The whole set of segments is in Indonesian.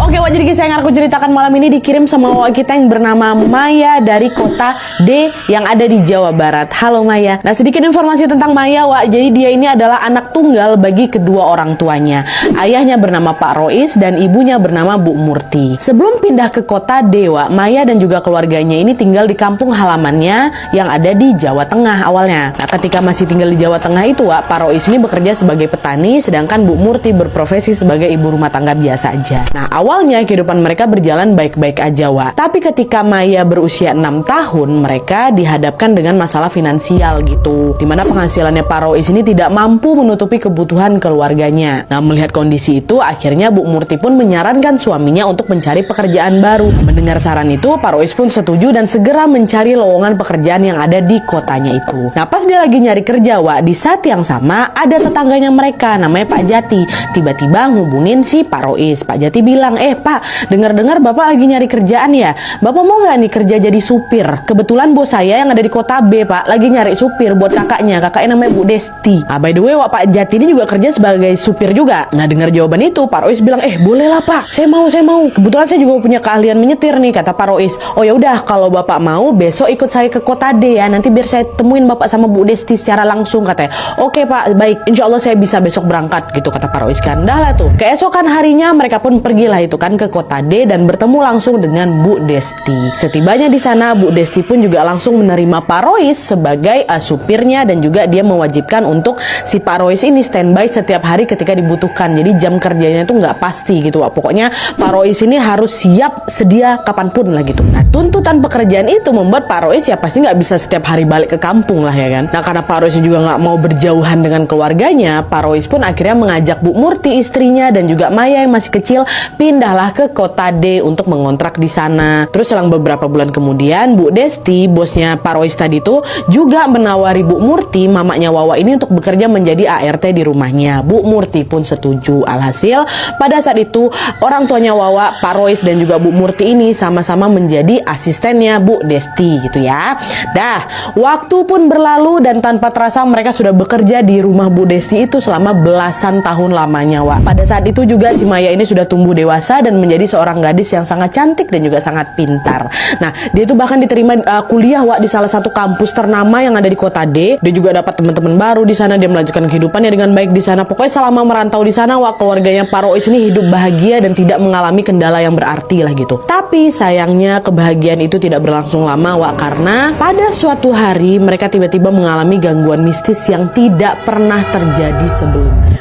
Oke, Wak, jadi kisah yang aku ceritakan malam ini dikirim sama Wak kita yang bernama Maya dari kota D yang ada di Jawa Barat. Halo Maya. Nah, sedikit informasi tentang Maya, Wak. Jadi dia ini adalah anak tunggal bagi kedua orang tuanya. Ayahnya bernama Pak Rois dan ibunya bernama Bu Murti. Sebelum pindah ke kota D, Wak, Maya dan juga keluarganya ini tinggal di kampung halamannya yang ada di Jawa Tengah awalnya. Nah, ketika masih tinggal di Jawa Tengah itu, Wak, Pak Rois ini bekerja sebagai petani, sedangkan Bu Murti berprofesi sebagai ibu rumah tangga biasa aja. Nah, awalnya kehidupan mereka berjalan baik-baik aja, Wak. Tapi ketika Maya berusia 6 tahun, mereka dihadapkan dengan masalah finansial gitu. Dimana penghasilannya Pak Rois ini tidak mampu menutupi kebutuhan keluarganya. Nah, melihat kondisi itu, akhirnya Bu Murti pun menyarankan suaminya untuk mencari pekerjaan baru. Nah, mendengar saran itu, Pak Rois pun setuju dan segera mencari lowongan pekerjaan yang ada di kotanya itu. Nah, pas dia lagi nyari kerja, Wak, di saat yang sama ada tetangganya mereka, namanya Pak Jati. Tiba-tiba ngubungin si Pak Rois. Pak Jati bilang, Pak, dengar-dengar Bapak lagi nyari kerjaan ya? Bapak mau nggak nih kerja jadi supir? Kebetulan bos saya yang ada di kota B, Pak, lagi nyari supir buat kakaknya. Kakaknya namanya Bu Desti. By the way, Wak, Pak Jati ini juga kerja sebagai supir juga. Nah, dengar jawaban itu, Pak Rois bilang, boleh lah Pak, saya mau. Kebetulan saya juga punya keahlian menyetir nih, kata Pak Rois. Oh ya udah, kalau Bapak mau, besok ikut saya ke kota D ya. Nanti biar saya temuin Bapak sama Bu Desti secara langsung, katanya. Oke Pak, baik. Insya Allah saya bisa besok berangkat, gitu kata Pak Rois kan. Dah lah tuh. Keesokan harinya mereka pun pergilah itu kan ke kota D dan bertemu langsung dengan Bu Desti. Setibanya di sana, Bu Desti pun juga langsung menerima Pak Rois sebagai supirnya dan juga dia mewajibkan untuk si Pak Rois ini standby setiap hari ketika dibutuhkan. Jadi jam kerjanya itu nggak pasti gitu, Wak. Pokoknya Pak Rois ini harus siap sedia kapanpun lah gitu. Nah, tuntutan pekerjaan itu membuat Pak Rois ya pasti nggak bisa setiap hari balik ke kampung lah ya kan. Nah, karena Pak Rois juga nggak mau berjauhan dengan keluarganya, Pak Rois pun akhirnya mengajak Bu Murti istrinya dan juga Maya yang masih kecil pindahlah ke kota D untuk mengontrak di sana. Terus selang beberapa bulan kemudian, Bu Desti, bosnya Pak Rois tadi tuh, juga menawari Bu Murti, mamanya Wawa ini untuk bekerja menjadi ART di rumahnya. Bu Murti pun setuju. Alhasil, pada saat itu orang tuanya Wawa, Pak Rois dan juga Bu Murti ini sama-sama menjadi asistennya Bu Desti gitu ya. Dah, waktu pun berlalu dan tanpa terasa mereka sudah bekerja di rumah Bu Desti itu selama belasan tahun lamanya, Wak. Pada saat itu juga si Maya ini sudah tumbuh dewasa dan menjadi seorang gadis yang sangat cantik dan juga sangat pintar. Nah, dia itu bahkan diterima kuliah, Wak, di salah satu kampus ternama yang ada di kota D. Dia juga dapat teman-teman baru di sana. Dia melanjutkan kehidupannya dengan baik di sana. Pokoknya selama merantau di sana, Wak, keluarganya Pak Rois ini hidup bahagia dan tidak mengalami kendala yang berarti lah gitu. Tapi sayangnya kebahagiaan itu tidak berlangsung lama, Wak, karena pada suatu hari mereka tiba-tiba mengalami gangguan mistis yang tidak pernah terjadi sebelumnya.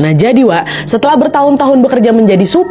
Nah, jadi Wak, setelah bertahun-tahun bekerja menjadi supir,